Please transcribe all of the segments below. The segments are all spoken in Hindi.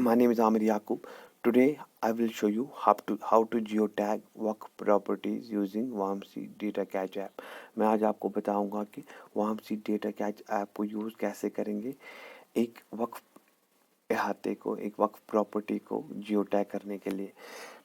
My name is Amir Yaqub. Today I will show you how to geotag work properties using WAMC Data Catch app. मैं आज आपको बताऊंगा कि WAMC Data Catch ऐप को यूज़ कैसे करेंगे एक वक्फ अहाते को, एक वक्फ प्रॉपर्टी को जियोटैग करने के लिए।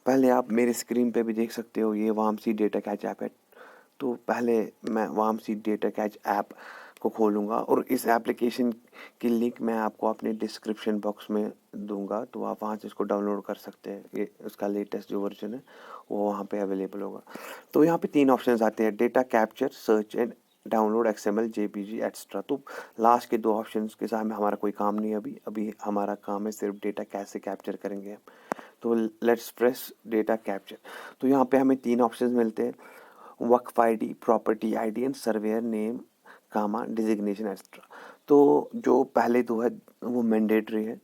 पहले आप मेरे स्क्रीन पे भी देख सकते हो, ये WAMC Data Catch ऐप है। तो पहले मैं WAMC Data Catch ऐप को खोलूँगा और इस एप्लीकेशन की लिंक मैं आपको अपने डिस्क्रिप्शन बॉक्स में दूंगा, तो आप वहाँ से इसको डाउनलोड कर सकते हैं। ये उसका लेटेस्ट जो वर्जन है वो वहाँ पे अवेलेबल होगा। तो यहाँ पे 3 ऑप्शंस आते हैं, data capture, search and download XML, JPG extra. तो लास्ट के 2 ऑप्शंस के साथ में हमारा कोई काम नहीं है। अभी हमारा काम है सिर्फ डेटा कैसे कैप्चर करेंगे हम। तो लेट्स प्रेस डेटा कैप्चर। तो यहाँ पे हमें 3 ऑप्शंस मिलते हैं, Waqf ID, property ID and surveyor name comma designation extra. तो जो पहले 2 है वो मैंडेटरी है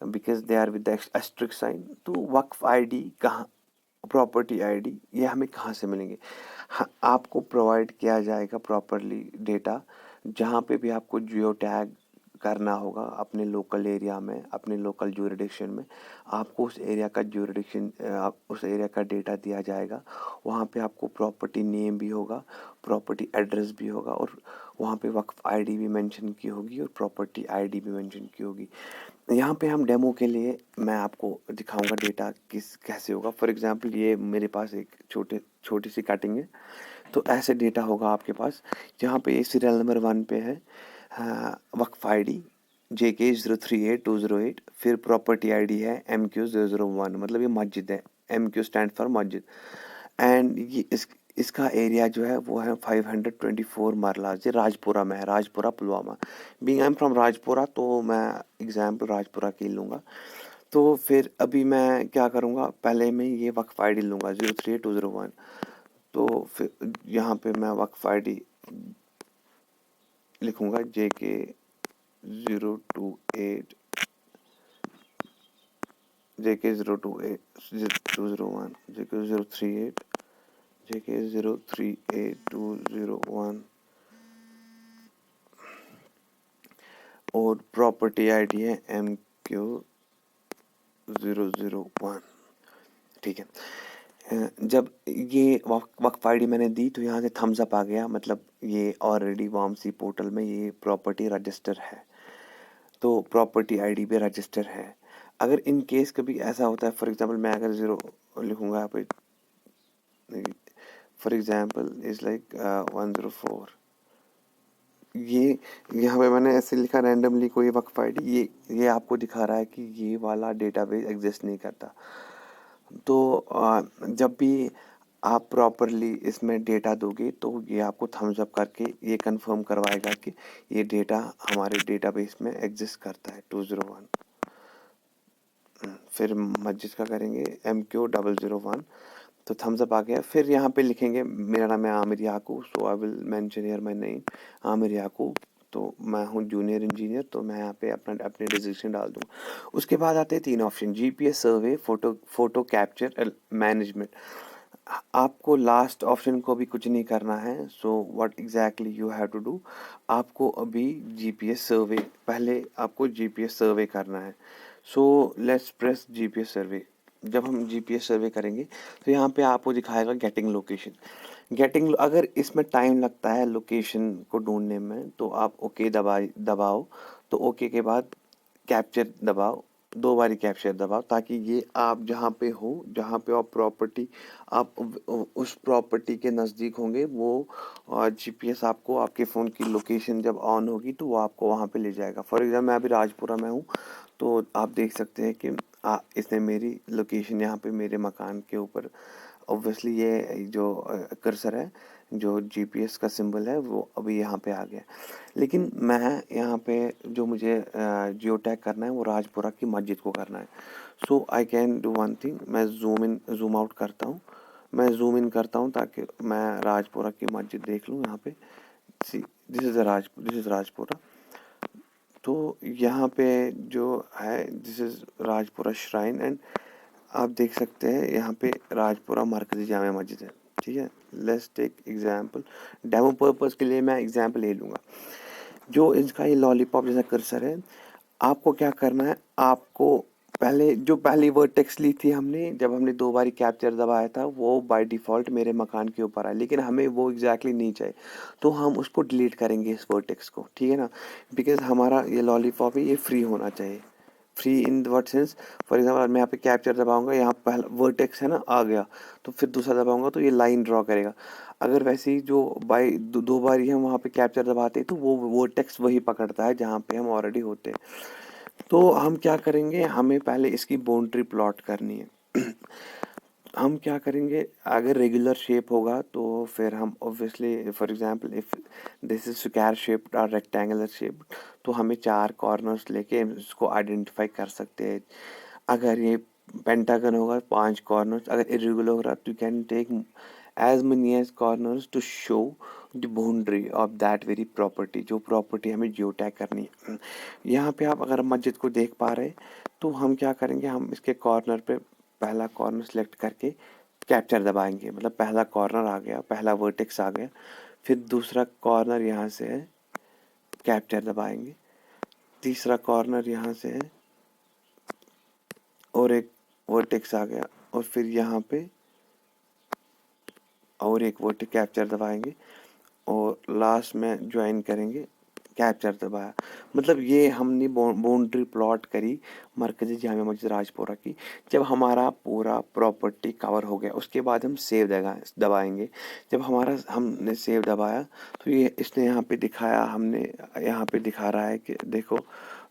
because they are with the asterisk sign. तो वक्फ ID कहाँ, प्रॉपर्टी ID ये हमें कहाँ से मिलेंगे? हाँ, आपको प्रोवाइड किया जाएगा प्रॉपरली डेटा। जहाँ पे भी आपको जियो टैग करना होगा अपने लोकल एरिया में, अपने लोकल ज्यूरिडिक्शन में, आपको उस एरिया का ज्यूरिडिक्शन, उस एरिया का डेटा दिया जाएगा। वहाँ पे आपको प्रॉपर्टी नेम भी होगा, प्रॉपर्टी एड्रेस भी होगा और वहाँ पे वक्फ ID भी मेंशन की होगी और प्रॉपर्टी ID भी मेंशन की होगी। यहाँ पे हम डेमो के लिए मैं आपको दिखाऊंगा डेटा कैसे होगा। फॉर एग्जांपल ये मेरे पास एक छोटी सी कटिंग है, तो ऐसे डेटा होगा आपके पास। जहाँ पे सीरियल नंबर 1 पे है वक्फ ID JK038208, फिर प्रॉपर्टी ID है MQ001, मतलब ये मस्जिद है। MQ स्टैंड फॉर मस्जिद एंड ये इसका एरिया जो है वो है 524 मरला, ये राजपुरा में है, Rajpura Pulwama. Being I am from Rajpura तो मैं एग्जाम्पल राजपुरा की लूँगा। तो फिर अभी मैं क्या करूँगा, पहले मैं ये वक्फ ID लूँगा 038201। तो फिर यहाँ पे मैं वक्फ ID लिखूँगा JK028 JK028 JK038 JK038201 और प्रॉपर्टी ID है MQ001। ठीक है। जब ये वक्फ ID मैंने दी तो यहाँ से थम्स अप आ गया, मतलब ये ऑलरेडी WAMC पोर्टल में ये प्रॉपर्टी रजिस्टर है, तो प्रॉपर्टी ID भी रजिस्टर है। अगर इन केस कभी ऐसा होता है, फॉर एग्जांपल मैं अगर 0 लिखूँगा यहाँ पे, फॉर एग्जांपल इज लाइक 104, ये यहाँ पे मैंने ऐसे लिखा रैंडमली कोई वक्फ ID, ये आपको दिखा रहा है कि ये वाला डेटाबेस एग्जिस्ट नहीं करता। तो जब भी आप प्रॉपरली इसमें डेटा दोगे तो ये आपको थम्स अप करके ये कंफर्म करवाएगा कि ये डेटा हमारे डेटाबेस में एग्जिस्ट करता है 201। फिर मस्जिद का करेंगे MQ001, तो थम्स अप आ गया। फिर यहाँ पे लिखेंगे मेरा नाम है Aamir Yakub, so I will mention here my name Aamir Yakub. तो मैं हूँ जूनियर इंजीनियर, तो मैं यहाँ पे अपने डिजिग्नेशन डाल दूँगा। उसके बाद आते हैं 3 option, GPS survey, photo capture, management. आपको लास्ट ऑप्शन को भी कुछ नहीं करना है। So what exactly you have to do, आपको अभी GPS सर्वे, पहले आपको GPS सर्वे करना है। सो लेट्स प्रेस GPS सर्वे। जब हम GPS सर्वे करेंगे तो यहाँ पे आपको दिखाएगा गेटिंग लोकेशन। अगर इसमें टाइम लगता है लोकेशन को ढूंढने में तो आप ओके दबाओ। तो ओके के बाद कैप्चर दबाओ, 2 बारी कैप्चर दबाओ, ताकि ये आप जहाँ पे हो, जहाँ पे आप प्रॉपर्टी, आप उस प्रॉपर्टी के नज़दीक होंगे, वो GPS आपको आपके फ़ोन की लोकेशन जब ऑन होगी तो वो आपको वहाँ पे ले जाएगा। फॉर एग्जाम्पल मैं अभी राजपुरा में हूँ, तो आप देख सकते हैं कि इसने मेरी लोकेशन यहाँ पे मेरे मकान के ऊपर, ऑब्वियसली ये जो कर्सर है, जो GPS का सिंबल है, वो अभी यहाँ पे आ गया। लेकिन मैं यहाँ पे जो मुझे जियो टैग करना है वो राजपुरा की मस्जिद को करना है। So I can do one thing, मैं जूम आउट करता हूँ, मैं जूम इन करता हूँ ताकि मैं राजपुरा की मस्जिद देख लूँ। यहाँ पे सी दिस इज़ राजपुरा। तो यहाँ पे जो है this is Rajpura shrine and आप देख सकते हैं यहाँ पे राजपुरा मरकज़ी जामा मस्जिद है। ठीक है, let's take example, demo purpose के लिए मैं एग्जांपल ले लूँगा। जो इसका ये लॉलीपॉप जैसा कर्सर है, आपको क्या करना है, आपको जो पहली वर्टेक्स ली थी हमने, जब हमने 2 बारी कैप्चर दबाया था, वो बाय डिफ़ॉल्ट मेरे मकान के ऊपर आया, लेकिन हमें वो एग्ज़ैक्टली नहीं चाहिए। तो हम उसको डिलीट करेंगे इस वर्टेक्स को, ठीक है ना? बिकॉज़ हमारा ये लॉलीपॉप है, ये फ्री होना चाहिए। Free in what sense? For example मैं यहाँ पे कैप्चर दबाऊँगा, यहाँ पहला वर्टेक्स है ना, आ गया, तो फिर दूसरा दबाऊँगा तो ये लाइन ड्रॉ करेगा। अगर वैसे ही जो बाय 2 बारी हम वहाँ पे कैप्चर दबाते हैं, तो वो वर्टेक्स वही पकड़ता है जहाँ पे हम ऑलरेडी होते हैं। तो हम क्या करेंगे, हमें पहले इसकी बाउंड्री प्लॉट करनी है। हम क्या करेंगे, अगर रेगुलर शेप होगा तो फिर हम obviously for example if this is square shaped और रेक्टेंगुलर शेप, तो हमें 4 कॉर्नर्स लेके इसको आइडेंटिफाई कर सकते हैं। अगर ये पेंटागन होगा 5 कॉर्नर्स, अगर इरेगुलर होगा तो you can take as many as corners to show the boundary of that very property, जो प्रॉपर्टी हमें जियो टैग करनी है। यहाँ पे आप अगर मस्जिद को देख पा रहे तो हम क्या करेंगे, हम इसके कॉर्नर पे पहला कॉर्नर सेलेक्ट करके कैप्चर दबाएंगे, मतलब पहला कॉर्नर आ गया, पहला वर्टेक्स आ गया, फिर दूसरा कॉर्नर यहाँ से है, कैप्चर दबाएंगे, तीसरा कॉर्नर यहाँ से है और एक वर्टेक्स आ गया, और फिर यहाँ पे और एक वर्टेक्स, कैप्चर दबाएंगे और लास्ट में ज्वाइन करेंगे, कैप्चर दबाया। मतलब ये हमने बाउंड्री प्लॉट करी मरकज़ी जामिया मस्जिद राजपुरा की। जब हमारा पूरा प्रॉपर्टी कवर हो गया उसके बाद हम सेव दबाएंगे। जब हमारा हमने सेव दबाया तो ये इसने यहाँ पे दिखाया, हमने यहाँ पे दिखा रहा है कि देखो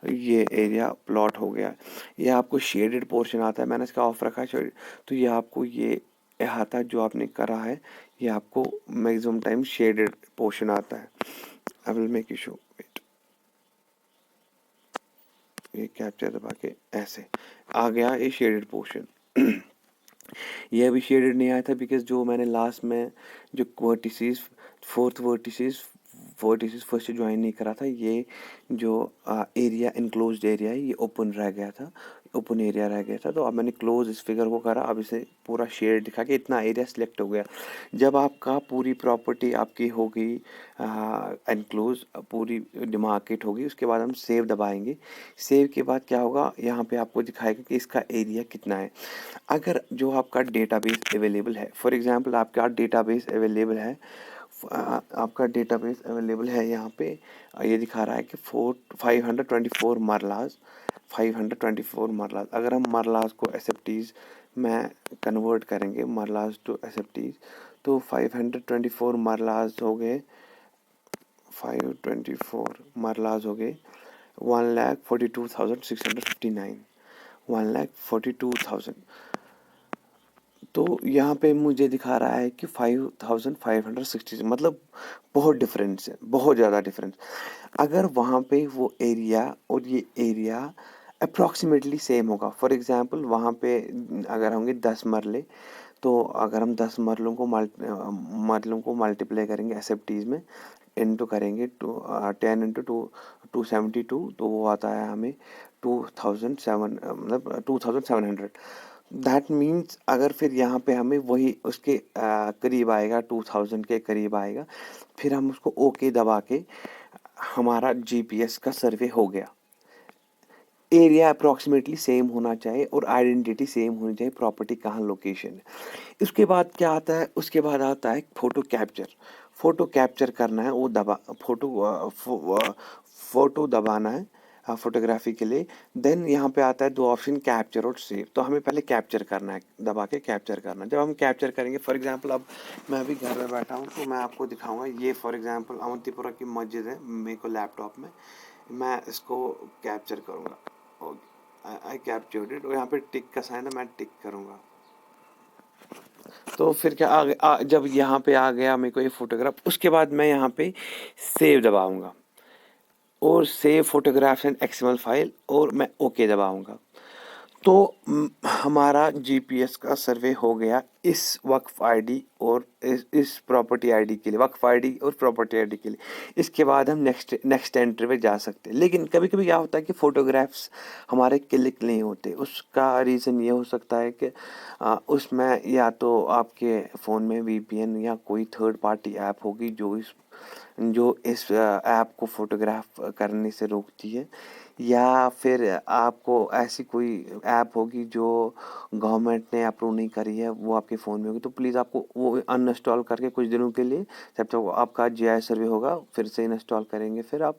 ये एरिया प्लॉट हो गया। ये आपको शेडेड पोर्शन आता है, मैंने इसका ऑफ रखा है शेडेड, तो ये आपको ये अहाता जो आपने करा है ये आपको मैक्सिमम टाइम शेडेड पोर्शन आता है। I will make you show, wait, ये कैप्चर दबा के ऐसे आ गया ये शेडेड पोर्शन। ये अभी शेडेड नहीं आया था बिकॉज जो मैंने लास्ट में जो vertices, fourth vertices first join नहीं करा था, ये जो एरिया इनक्लोज्ड एरिया है ये ओपन रह गया था, ओपन एरिया रह गया था। तो अब मैंने क्लोज इस फिगर को करा, अब इसे पूरा शेड दिखा के इतना एरिया सिलेक्ट हो गया। जब आपका पूरी प्रॉपर्टी आपकी हो गई एनक्लोज, पूरी डिमार्केट होगी, उसके बाद हम सेव दबाएंगे। सेव के बाद क्या होगा, यहाँ पे आपको दिखाएगा कि इसका एरिया कितना है। अगर जो आपका डेटाबेस अवेलेबल है, फॉर एग्जांपल आपका डेटाबेस अवेलेबल है, आपका डेटाबेस अवेलेबल है यहाँ पे, ये दिखा रहा है कि 524 मरलाज, 524 मरलाज। अगर हम मरलाज को एसएफटीज में कन्वर्ट करेंगे, मरलाज टू एसएफटीज, तो 524 मरलाज हो गए, 524 मरलाज हो गए 1,42,659, 1,42,000। तो यहाँ पे मुझे दिखा रहा है कि 5,560, मतलब बहुत डिफरेंस है, बहुत ज़्यादा डिफरेंस। अगर वहाँ पे वो एरिया और ये एरिया अप्रॉक्सीमेटली सेम होगा, फॉर एग्जांपल वहाँ पे अगर होंगे 10 मरले, तो अगर हम 10 मरलों को मल्टीप्लाई करेंगे एसएफटीज में, इंटू करेंगे 10 इंटू 272, तो वो आता है हमें 2007, मतलब 2700। दैट मीन्स अगर फिर यहाँ पे हमें वही उसके करीब आएगा, 2000 के करीब आएगा, फिर हम उसको ओके दबा के हमारा जीपीएस का सर्वे हो गया। एरिया अप्रॉक्सीमेटली सेम होना चाहिए और आइडेंटिटी सेम होनी चाहिए, प्रॉपर्टी कहाँ लोकेशन है। उसके बाद क्या आता है, उसके बाद आता है फोटो कैप्चर। फोटो कैप्चर करना है, वो फोटो दबाना है फोटोग्राफी के लिए। देन यहाँ पे आता है 2 ऑप्शन, कैप्चर और सेव। तो हमें पहले कैप्चर करना है, दबा के कैप्चर करना है। जब हम कैप्चर करेंगे, फॉर एग्जांपल अब मैं अभी घर में बैठा हूँ तो मैं आपको दिखाऊंगा, ये फॉर एग्जांपल अवंतीपुरा की मस्जिद है, मेरे को लैपटॉप में मैं इसको कैप्चर करूँगा। आई कैप्चर्ड इट, और यहाँ पे टिक का साइन है, मैं टिक करूँगा। तो फिर क्या जब यहाँ पे आ गया मेरे को ये फोटोग्राफ, उसके बाद मैं यहाँ पे सेव दबाऊंगा और save photographs and XML file, और मैं ओके दबाऊंगा। तो हमारा जीपीएस का सर्वे हो गया इस वक्फ आईडी और इस प्रॉपर्टी आईडी के लिए, वक्फ आईडी और प्रॉपर्टी आईडी के लिए। इसके बाद हम नेक्स्ट एंट्री पे जा सकते हैं। लेकिन कभी कभी क्या होता है कि फ़ोटोग्राफ्स हमारे क्लिक नहीं होते। उसका रीज़न ये हो सकता है कि उसमें या तो आपके फ़ोन में वीपीएन या कोई थर्ड पार्टी ऐप होगी जो इस ऐप को फ़ोटोग्राफ करने से रोकती है, या फिर आपको ऐसी कोई ऐप होगी जो गवर्नमेंट ने अप्रूव नहीं करी है, वो आपके फ़ोन में होगी, तो प्लीज़ आपको वो अनइंस्टॉल करके कुछ दिनों के लिए, जब तक आपका जीआई सर्वे होगा फिर से इंस्टॉल करेंगे फिर आप,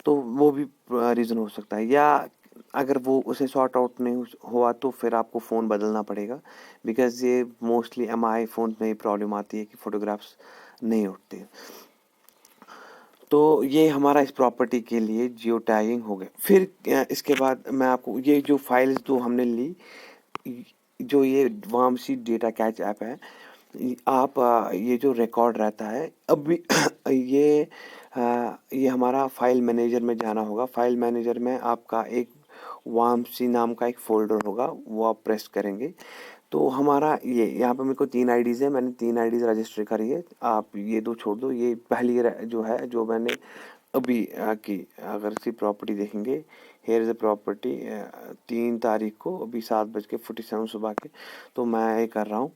तो वो भी रीज़न हो सकता है। या अगर वो उसे सॉर्ट आउट नहीं हुआ तो फिर आपको फ़ोन बदलना पड़ेगा, बिकॉज़ ये मोस्टली एमआई फ़ोन में ही प्रॉब्लम आती है कि फ़ोटोग्राफ्स नहीं उठते। तो ये हमारा इस प्रॉपर्टी के लिए जियो टैगिंग हो गया। फिर इसके बाद मैं आपको ये जो फाइल्स जो हमने ली, जो ये वामसी डेटा कैच ऐप है, आप ये जो रिकॉर्ड रहता है अभी ये ये हमारा फाइल मैनेजर में जाना होगा। फाइल मैनेजर में आपका एक वामसी नाम का एक फोल्डर होगा, वो आप प्रेस करेंगे तो हमारा ये यहाँ पे मेरे को 3 आईडीज़ है, मैंने 3 आईडीज़ रजिस्टर करी है। आप ये 2 छोड़ दो, ये पहली जो है जो मैंने अभी की, अगर इसकी प्रॉपर्टी देखेंगे, हेयर इज़ अ प्रॉपर्टी 3 तारीख को अभी 7:47 सुबह के, तो मैं ये कर रहा हूँ।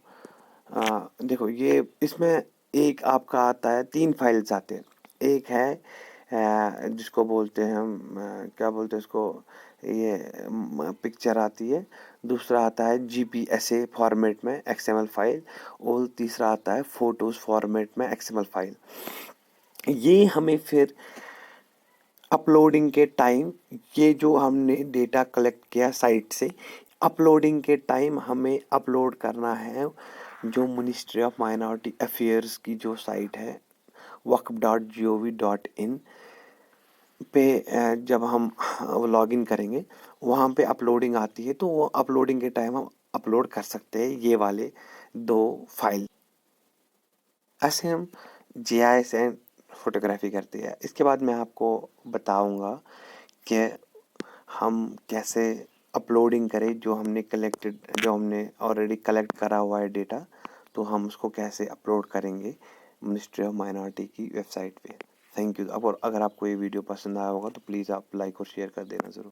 देखो ये इसमें एक आपका आता है, 3 फाइल्स आते हैं। एक है जिसको बोलते हैं हम क्या बोलते हैं इसको, ये पिक्चर आती है। दूसरा आता है जीपीएसए फॉर्मेट में एक्सएमएल फाइल, और तीसरा आता है फोटोज फॉर्मेट में एक्सएमएल फाइल। ये हमें फिर अपलोडिंग के टाइम, ये जो हमने डेटा कलेक्ट किया साइट से, अपलोडिंग के टाइम हमें अपलोड करना है जो मिनिस्ट्री ऑफ माइनॉरिटी अफेयर्स की जो साइट है waqf.gov.in पे, जब हम लॉगिन करेंगे वहाँ पे अपलोडिंग आती है, तो वो अपलोडिंग के टाइम हम अपलोड कर सकते हैं ये वाले 2 फाइल। ऐसे हम जीआईएस एंड फोटोग्राफी करते हैं। इसके बाद मैं आपको बताऊंगा कि हम कैसे अपलोडिंग करें जो हमने ऑलरेडी कलेक्ट करा हुआ है डेटा, तो हम उसको कैसे अपलोड करेंगे मिनिस्ट्री ऑफ माइनॉरिटी की वेबसाइट पे। Thank you. अब और अगर आपको ये वीडियो पसंद आया होगा तो प्लीज़ आप लाइक और शेयर कर देना ज़रूर।